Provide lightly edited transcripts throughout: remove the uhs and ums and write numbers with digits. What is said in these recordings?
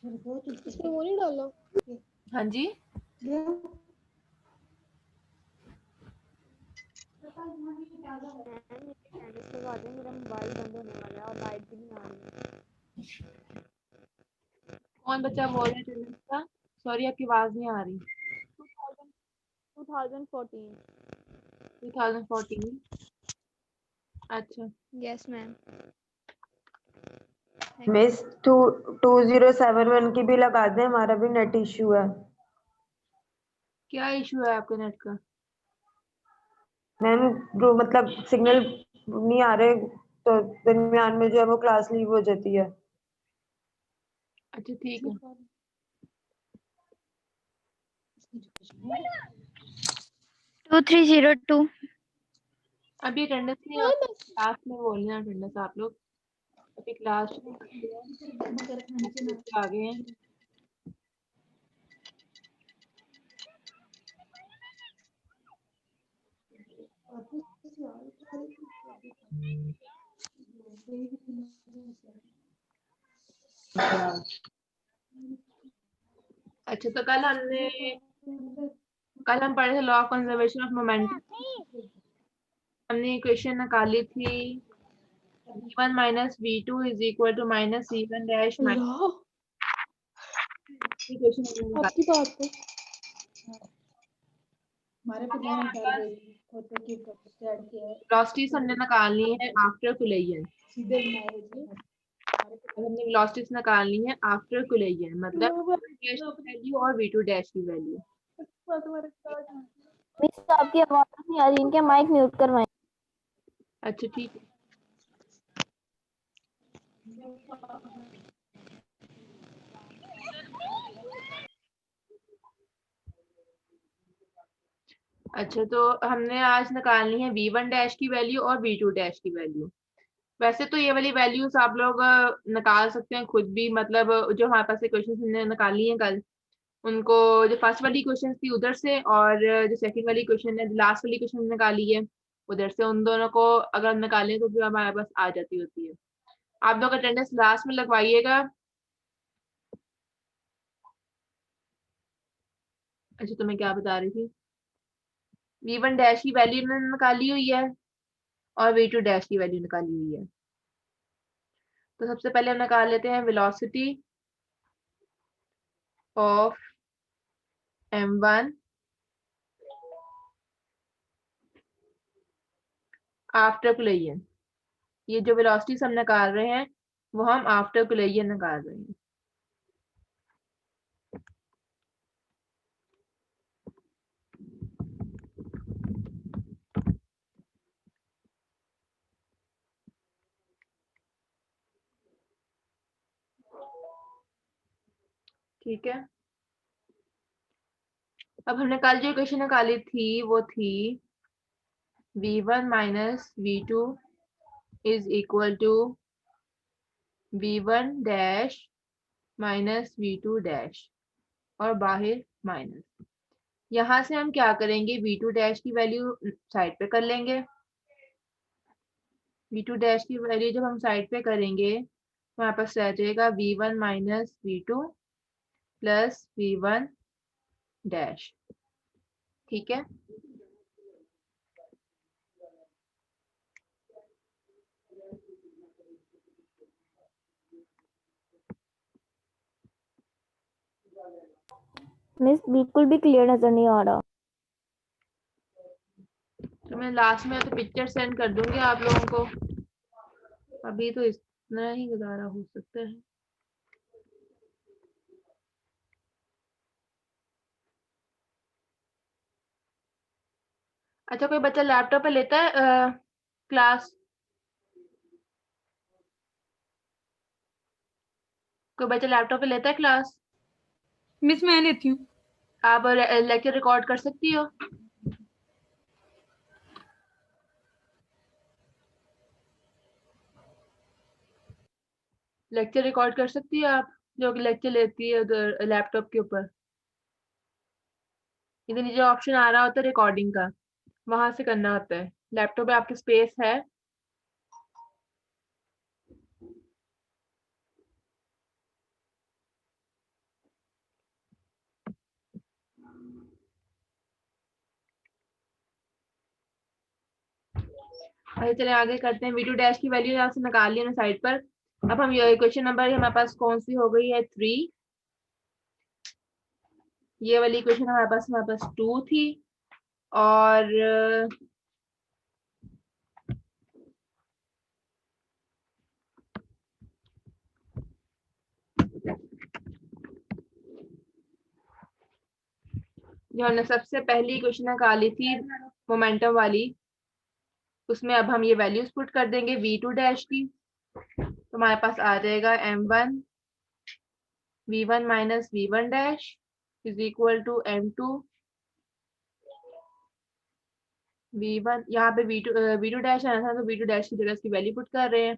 इसमें वो नहीं डाला। हाँ जी, मेरा मोबाइल बंद होने वाला है और लाइट भी नहीं आ रही है। कौन बच्चा बोल रहा है टेनिस का? सॉरी, आपकी आवाज नहीं आ रही। 2014। 2014। अच्छा, यस मैम। मिस 2071 की भी लगा दें, हमारा भी नेट इश्यू है। क्या इशू है आपके नेट का? मैम जो मतलब सिग्नल नहीं आ रहे तो दरमियान में जो है वो क्लास लीव हो जाती है। अच्छा ठीक है। 2302। अभी अटेंडेंस नहीं आ क्लास में बोलना अटेंडेंस आप लोग। अभी क्लास आ गए हैं। अच्छा, तो कल हम पढ़े थे law of conservation of momentum. हमने इक्वेशन निकाली थी v1 minus v2 is equal to minus c1 dash equation हमने निकाली। आपकी बात है। वेलोसिटीज हमने निकालनी है आफ्टर कोलिजन। हमने वेलोसिटीज निकालनी है आफ्टर कोलिजन, मतलब डैश की वैल्यू और v2 डैश की वैल्यू। मिस आपकी आवाज नहीं आ रही, इनके माइक म्यूट करवाएं। अच्छा ठीक है। अच्छा, तो हमने आज निकालनी है v1 डैश की वैल्यू और v2 डैश की वैल्यू। वैसे तो ये वाली वैल्यूज आप लोग निकाल सकते हैं खुद भी, मतलब जो हमारे पास इक्वेशन हमने निकाली है कल, उनको जो फर्स्ट वाली क्वेश्चन थी उधर से, और जो सेकंड वाली क्वेश्चन है, लास्ट वाली क्वेश्चन निकाली है उधर से, उन दोनों को अगर हम निकालें तो फिर हमारे पास आ जाती होती है। आप लोग अटेंडेंस लास्ट में लगवाइएगा। अच्छा, तो मैं क्या बता रही थी, v1 डैश की वैल्यू निकाली हुई है और v2 डैश की वैल्यू निकाली हुई है। तो सबसे पहले हम निकाल लेते हैं velocity of m1 after collision. ये जो वेलोसिटीज हम निकाल रहे हैं वो हम आफ्टर कोलिजन निकाल रहे हैं। ठीक है। अब हमने कल जो इक्वेशन निकाली थी वो थी v1 minus v2 is equal to v1 dash minus v2 dash और बाहर माइनस। यहाँ से हम क्या करेंगे, v2 डैश की वैल्यू साइड पे कर लेंगे। v2 डैश की वैल्यू जब हम साइड पे करेंगे तो हमारे पास रह जाएगा v1 minus v2 plus v1 dash. ठीक है। मिस बिल्कुल भी क्लियर नजर नहीं आ रहा। तो मैं लास्ट में तो पिक्चर सेंड कर दूंगी आप लोगों को। अभी तो इतना ही गुजारा हो सकता है। अच्छा, कोई बच्चा लैपटॉप पे लेता है क्लास? कोई बच्चा लैपटॉप पे लेता है क्लास? मिस मैं लेती हूँ। आप लेक्चर रिकॉर्ड कर सकती हो? लेक्चर रिकॉर्ड कर सकती हो आप, जो लेक्चर लेती है उधर लैपटॉप के ऊपर? इधर नीचे ऑप्शन आ रहा होता है रिकॉर्डिंग का, वहां से करना होता है। लैपटॉप पे आपके स्पेस है? आगे चले आगे करते हैं। v2 डैश की वैल्यू यहाँ से निकाल ली साइड पर। अब हम ये क्वेश्चन नंबर हमारे पास कौन सी हो गई है 3, ये वाली इक्वेशन हमारे पास 2 थी और जो हमने सबसे पहली इक्वेशन निकाली थी मोमेंटम वाली, उसमें अब हम ये वैल्यूज पुट कर देंगे v2 डैश की। तो हमारे पास आ जाएगा m1 v1 minus v1 dash is equal to m2 v1, यहाँ पे v2 डैश आना था तो v2 डैश की जगह इसकी वैल्यू पुट कर रहे हैं।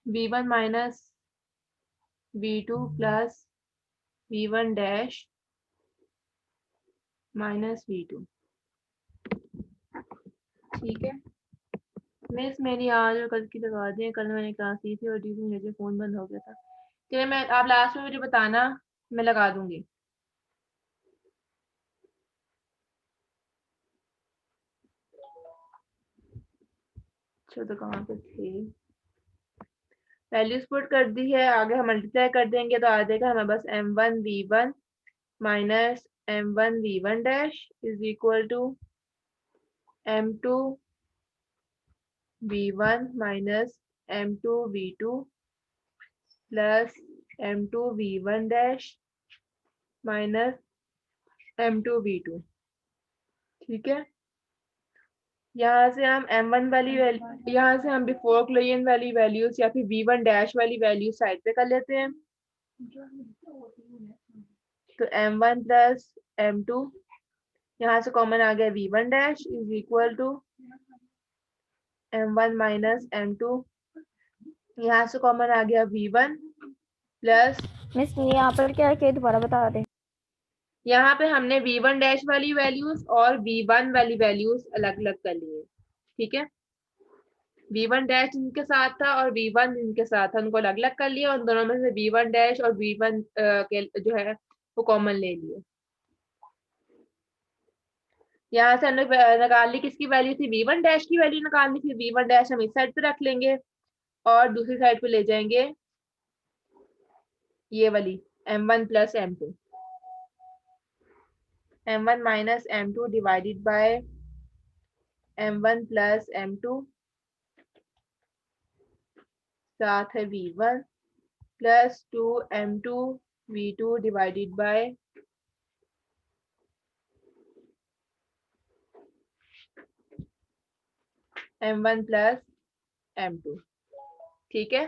v1 minus v2 plus v1 dash minus v2। ठीक है मिस, मेरी आज और कल की लगा दें, कल मैंने क्लास ली थी और ट्यूशन मुझे फोन बंद हो गया था। चलिए मैं, आप लास्ट में मुझे बताना, मैं लगा दूंगी। अच्छा तो कहाँ पे थे, वैल्यूज पुट कर दी है, आगे हम मल्टीप्लाई कर देंगे तो आ जाएगा हमें बस m1 v1 minus m1 v1 dash is equal to m2 v1 minus m2 v2 plus m2 v1 dash minus m2 v2। ठीक है, यहाँ से हम m1 वाली वैल्यू, यहाँ से हम बिफोर क्लोजन वाली वैल्यूज या फिर v1 डैश वाली वैल्यू साइड पे कर लेते हैं। तो m1 प्लस m2, यहाँ से कॉमन आ गया v1 dash is equal to m1 minus m2, यहाँ से कॉमन आ गया v1 प्लस, मिस यहाँ पर क्या है दोबारा बता दें। यहाँ पे हमने v1 डैश वाली वैल्यूज और v1 वाली वैल्यूज अलग अलग कर ली है। ठीक है, v1 डैश जिनके साथ था और v1 जिनके साथ था उनको अलग अलग कर लिया और दोनों में से v1 डैश और v1 के जो है वो कॉमन ले लिए। यहाँ से हमने निकाल ली किसकी वैल्यू थी, v1 डैश की वैल्यू निकालनी थी। v1 डैश हम इस साइड पे रख लेंगे और दूसरी साइड पे ले जाएंगे ये वाली m1 plus m2, m1 minus m2 divided by m1 plus m2, साथ है v1 plus 2m2 v2 divided by m1 plus m2। ठीक है,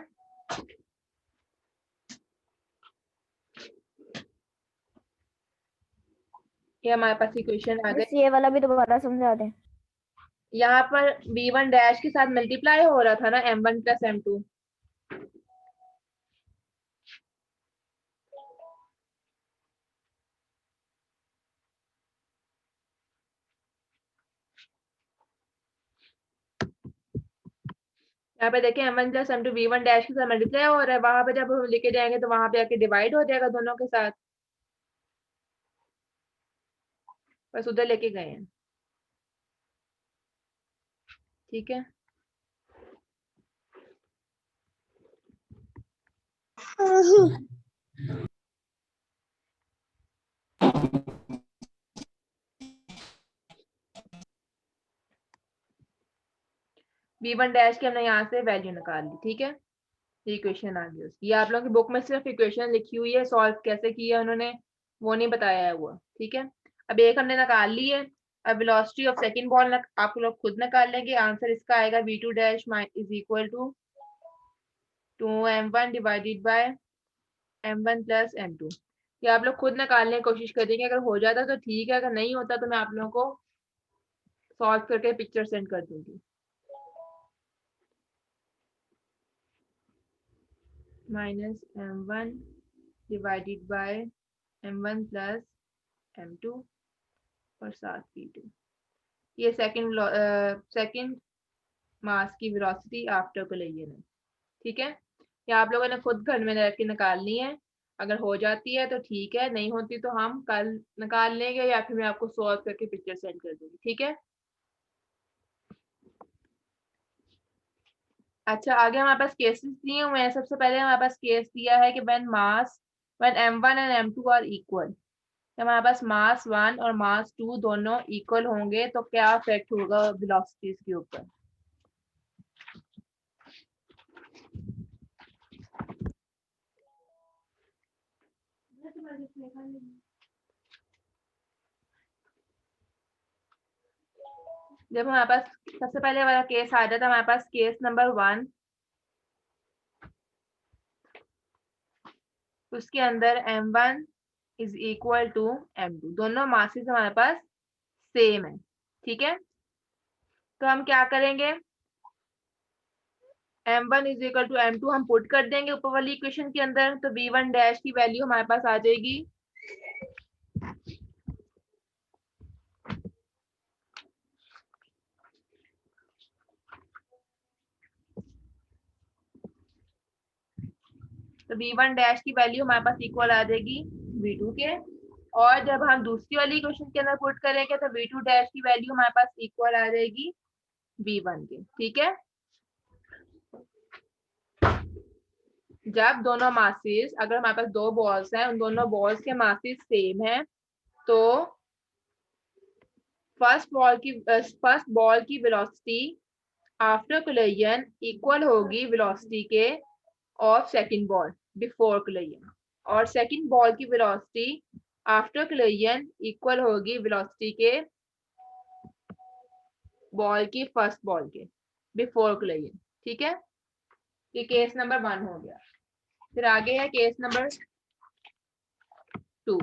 ये हमारे पास इक्वेशन आ गई। ये वाला भी दोबारा समझा दें। यहाँ पर v1 डैश के साथ मल्टीप्लाई हो रहा था ना m1 प्लस m2, यहाँ पे देखें m1 plus m2 v1 dash के साथ मल्टीप्लाई हो रहा है, वहां पे जब हम लेके जाएंगे तो वहां पे आके डिवाइड हो जाएगा दोनों के साथ, बस उधर लेके गए हैं। ठीक है, v1 डैश की हमने यहाँ से वैल्यू निकाल ली। ठीक है, इक्वेशन आ गई उसकी, ये आप लोगों की बुक में सिर्फ इक्वेशन लिखी हुई है, सॉल्व कैसे किया उन्होंने वो नहीं बताया है हुआ। ठीक है, अब एक हमने निकाल ली है, अब वेलोसिटी ऑफ सेकंड बॉल आप लोग खुद निकाल लेंगे। आंसर इसका आएगा v2 dash is equal to 2m1 divided by m1 plus m2। ये आप लोग खुद निकालने की कोशिश करेंगे, अगर हो जाता तो ठीक है, अगर नहीं होता तो मैं आप लोगों को सॉल्व करके पिक्चर सेंड कर दूंगी। Minus m1 divided by m1 plus m2 और साथ v2, ये सेकंड मास की वेलोसिटी आफ्टर को लिए। ठीक है, ये आप लोगों ने खुद घर में रख के निकालनी है। अगर हो जाती है तो ठीक है, नहीं होती तो हम कल निकाल लेंगे या फिर मैं आपको सॉल्व करके पिक्चर सेंड कर दूंगी, ठीक है। अच्छा, आगे हमारे पास केसेस दिए हुए हैं। सबसे पहले हमारे पास केस दिया है कि when m1 and m2 are equal, हमारे पास मास 1 और मास 2 दोनों इक्वल होंगे तो क्या इफेक्ट होगा वेलोसिटीज के ऊपर। जब हमारे पास सबसे पहले वाला केस आ जाता है, हमारे पास केस नंबर 1, उसके अंदर m1 is equal to m2, दोनों मासेस हमारे पास सेम है, ठीक है। तो हम क्या करेंगे, m1 is equal to m2 हम पुट कर देंगे ऊपर वाली इक्वेशन के अंदर, तो v1 डैश की वैल्यू हमारे पास आ जाएगी तो v1 डैश की वैल्यू हमारे पास इक्वल आ जाएगी v2 के, और जब हम दूसरी वाली इक्वेशन के अंदर पुट करेंगे तो v2 डैश की वैल्यू हमारे पास इक्वल आ जाएगी v1 के, ठीक है। जब दोनों मासेस, अगर हमारे पास दो बॉल्स हैं, उन दोनों बॉल्स के मासेस सेम है, तो फर्स्ट बॉल की वेलोसिटी आफ्टर कोलिजन इक्वल होगी वेलोसिटी के of second ball before collision, और सेकंड बॉल की वेलोसिटी आफ्टर कोलिजन इक्वल होगी वेलोसिटी के बॉल की फर्स्ट बॉल के बिफोर कोलिजन, ठीक है। ये केस नंबर 1 हो गया। फिर आगे है केस नंबर 2।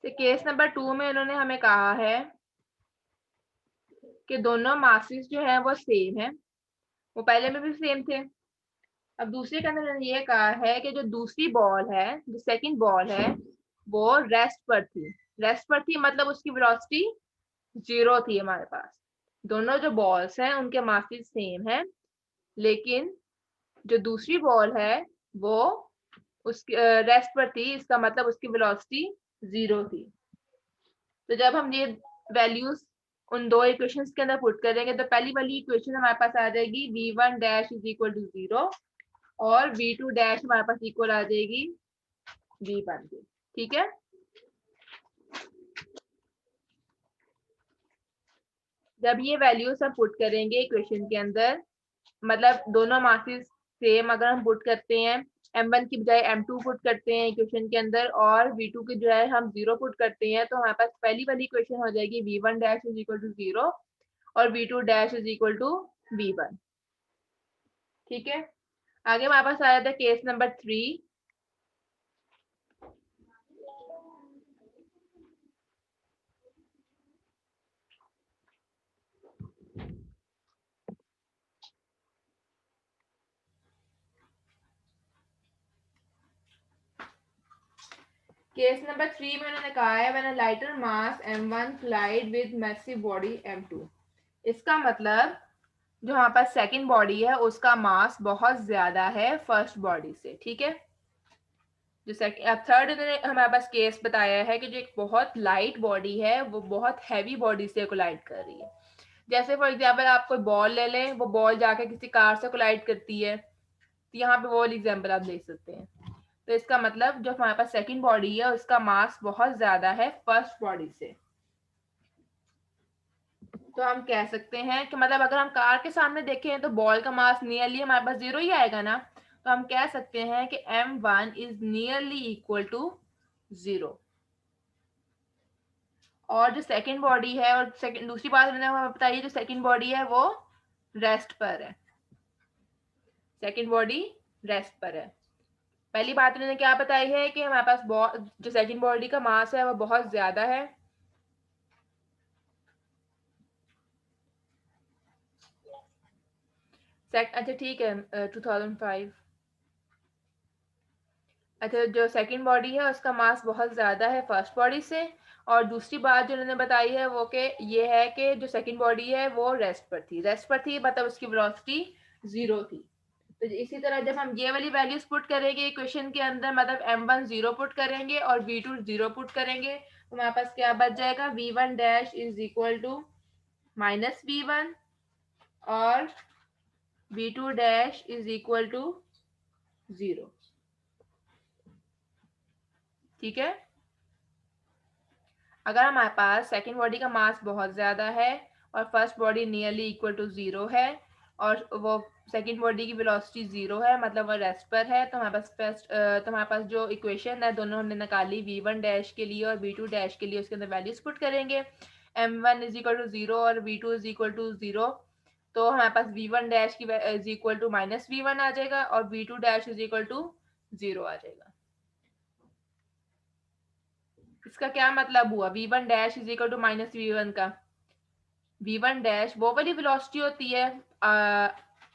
तो केस नंबर 2 में उन्होंने हमें कहा है कि दोनों मासेस जो है वो सेम है, वो पहले में भी सेम थे। अब दूसरे के अंदर उन्होंने ये कहा है कि जो दूसरी बॉल है, जो सेकंड बॉल है, वो रेस्ट पर थी मतलब उसकी वेलोसिटी 0 थी हमारे पास। दोनों जो बॉल्स हैं उनके मासेस सेम है, लेकिन जो दूसरी बॉल है वो उसकी रेस्ट पर थी, इसका मतलब उसकी वेलोसिटी 0 थी। तो जब हम ये वैल्यूज उन दो इक्वेशंस के अंदर पुट करेंगे तो पहली वाली इक्वेशन हमारे पास आ जाएगी v1 dash is equal to 0 और v2 डैश हमारे पास इक्वल आ जाएगी v1 के, ठीक है। जब ये वैल्यूज हम पुट करेंगे इक्वेशन के अंदर, मतलब दोनों मासेस सेम अगर हम पुट करते हैं, m1 की बजाय m2 पुट करते हैं इक्वेशन के अंदर और v2 की जो है हम 0 पुट करते हैं, तो हमारे पास पहली वाली इक्वेशन हो जाएगी v1 dash is equal to 0 और v2 dash is equal to v1, ठीक है। आगे हमारे पास आ जाता है केस नंबर 3। केस नंबर 3 में उन्होंने कहा है when a lighter mass m1 collide with massive body m2, इसका मतलब जो हमारे पास सेकंड बॉडी है उसका मास बहुत ज्यादा है फर्स्ट बॉडी से, ठीक है। जो सेकंड, अब थर्ड ने हमारे पास केस बताया है कि जो एक बहुत लाइट बॉडी है वो बहुत हैवी बॉडी से कोलाइड कर रही है। जैसे फॉर एग्जांपल आप कोई बॉल ले लें, वो बॉल जाके किसी कार से कोलाइड करती है, तो यहाँ पे वो एग्जांपल आप ले सकते हैं। तो इसका मतलब जो हमारे पास सेकंड बॉडी है उसका मास बहुत ज्यादा है फर्स्ट बॉडी से। तो हम कह सकते हैं कि मतलब अगर हम कार के सामने देखें तो बॉल का मास नियरली हमारे पास 0 ही आएगा ना, तो हम कह सकते हैं कि m1 is nearly equal to 0। और जो सेकंड बॉडी है, और सेकंड दूसरी बात मैंने हमें बताई, जो सेकंड बॉडी है वो रेस्ट पर है, सेकंड बॉडी रेस्ट पर है। पहली बात मैंने क्या बताई है कि हमारे पास जो सेकंड बॉडी का मास है वो बहुत ज्यादा है, अच्छा ठीक है 2005। अच्छा, जो सेकंड बॉडी है उसका मास बहुत ज़्यादा है फर्स्ट बॉडी से, और दूसरी बात जो उन्होंने बताई है वो कि ये है कि जो सेकंड बॉडी है वो रेस्ट पर थी, मतलब उसकी वेलोसिटी 0 थी। तो इसी तरह जब हम ये वाली वैल्यूज पुट करेंगे इक्वेशन के अंदर, मतलब m1 0 पुट करेंगे और v2 0 पुट करेंगे, तो हमारे पास क्या बच जाएगा, v1 dash is equal to minus v1 और v2 dash is equal to 0। ठीक है, अगर हमारे पास सेकेंड बॉडी का मास बहुत ज़्यादा है और first body nearly equal to 0 है और वो सेकेंड बॉडी की वेलोसिटी 0 है, मतलब वो रेस्ट पर है, तो हमारे पास जो इक्वेशन है दोनों हमने निकाली v1 डैश के लिए और v2 डैश के लिए, उसके अंदर वैल्यूज पुट करेंगे, m1 इज इक्वल टू 0 और v2 इज इक्वल टू 0, तो हमारे पास v1 डैश की is equal to minus v1 आ जाएगा और v2 dash is equal to 0 आ जाएगा। इसका क्या मतलब हुआ, v1 dash is equal to minus v1 का, v1 डैश वो वाली वेलोसिटी होती है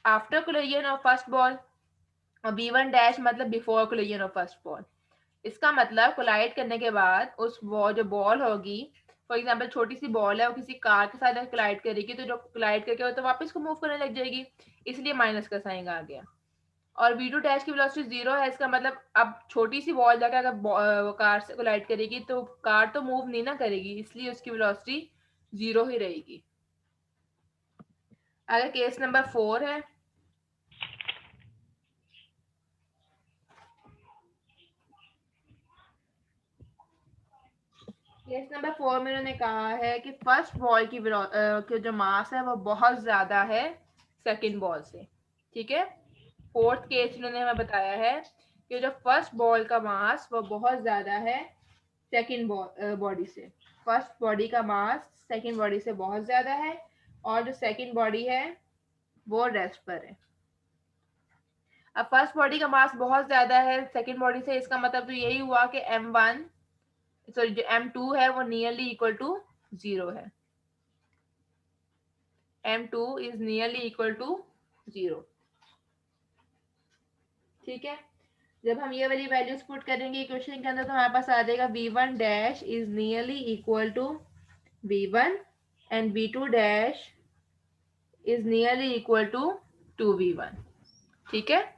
after collision of first ball, और v1 डैश मतलब before collision of first ball. इसका मतलब कोलाइड करने के बाद उस जो बॉल होगी, फॉर एग्जांपल छोटी सी बॉल है, वो किसी कार के साथ कोलाइड करेगी, तो जो कोलाइड करके तो वापस को मूव करने लग जाएगी, इसलिए माइनस का साइन आ गया। और v2 डैश की वेलोसिटी 0 है, इसका मतलब अब छोटी सी बॉल जाकर अगर कार से कोलाइड करेगी तो कार तो मूव नहीं ना करेगी, इसलिए उसकी वेलोसिटी 0 ही रहेगी। अगर केस नंबर 4 है, केस नंबर 4 में उन्होंने कहा है कि फर्स्ट बॉल की जो मास है वो बहुत ज्यादा है सेकंड बॉल से। ठीक है, फोर्थ केस उन्होंने हमें बताया है कि जो फर्स्ट बॉल का मास वो बहुत ज्यादा है सेकंड बॉडी से। फर्स्ट बॉडी का मास सेकंड बॉडी से बहुत ज्यादा है और जो सेकंड बॉडी है वो रेस्ट पर है। अब फर्स्ट बॉडी का मास बहुत ज्यादा है सेकंड बॉडी से, इसका मतलब तो यही हुआ कि m1 सॉरी जो m2 है वो नियरली इक्वल टू 0 है, m2 is nearly equal to 0। ठीक है, जब हम ये वाली वैल्यूज पुट करेंगे इक्वेशन के अंदर तो हमारे पास आ जाएगा v1 dash is nearly equal to v1 and v2 dash is nearly equal to 2v1। ठीक है,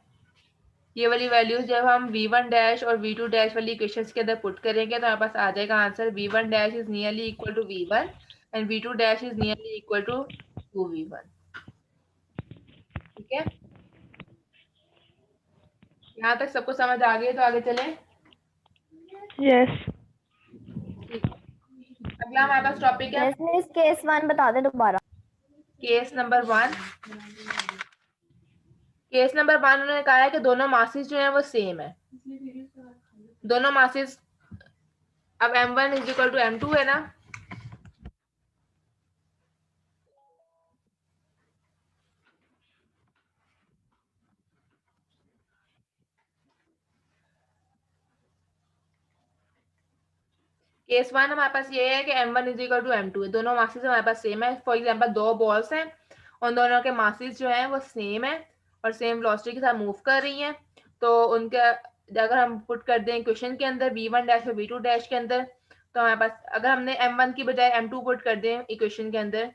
ये वाली वैल्यूज जब हम v1 डैश और v2 डैश वाली इक्वेशंस के अंदर पुट करेंगे तो हमारे पास आ जाएगा answer v1 dash is nearly equal to v1 and v2 dash is nearly equal to 2v1। ठीक है, यहाँ तक सबको समझ आ गई, तो आगे चलें। यस अगला हमारे पास टॉपिक है मिस केस 1 बता दे दोबारा। Case number 1। केस नंबर 1 उन्होंने कहा है कि दोनों मासेस जो है वो सेम है, दोनों मासेस, अब m1 is equal to m2 है ना, केस 1 हमारे पास ये है कि m1 is equal to m2 है, दोनों मासेस हमारे पास सेम है। फॉर एग्जांपल दो बॉल्स हैं, उन दोनों के मासेस जो हैं वो सेम है और सेम वेलोसिटी के साथ मूव कर रही हैं, तो उनके अगर हम पुट कर दें क्वेश्चन के अंदर v1 डैश और v2 डैश के अंदर, तो हमारे पास अगर हमने m1 की बजाय m2 पुट कर दें इक्वेशन के अंदर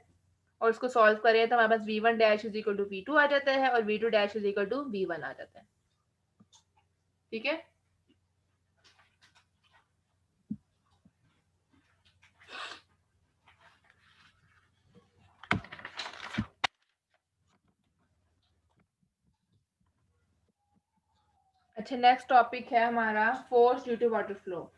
और उसको सॉल्व करें तो हमारे पास v1 dash is equal to v2 आ जाता है और v2 dash is equal to v1 आ जाता है। ठीक है, अच्छा नेक्स्ट टॉपिक है हमारा force due to water flow.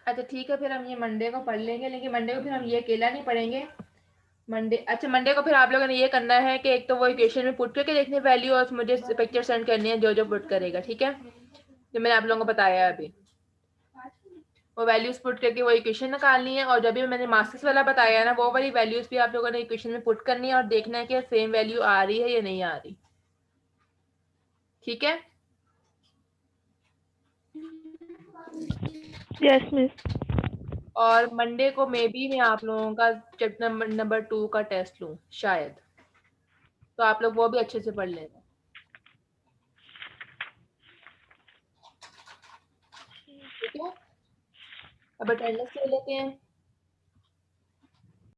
अच्छा ठीक है, फिर हम ये मंडे को पढ़ लेंगे, लेकिन मंडे को फिर हम ये अकेला नहीं पढ़ेंगे। मंडे को फिर आप लोगों ने ये करना है कि एक तो वो इक्वेशन में पुट करके देखने वैल्यू और मुझे पिक्चर सेंड करनी है जो जो पुट करेगा। ठीक है, जो मैंने आप लोगों को बताया अभी। वो वैल्यूज पुट करके वो इक्वेशन निकालनी है, और जब भी मैंने मास्टर्स वाला बताया है ना, वो वाली वैल्यूज भी आप लोगों ने इक्वेशन में पुट करनी है और देखना है कि सेम वैल्यू आ रही है या नहीं आ रही। ठीक है? Yes miss. और मंडे को मे बी मैं आप लोगों का चैप्टर नंबर 2 का टेस्ट लूँ शायद, तो आप लोग वो भी अच्छे से पढ़ लेना। ठीक है, अब अटेंडेंस ले लेते हैं।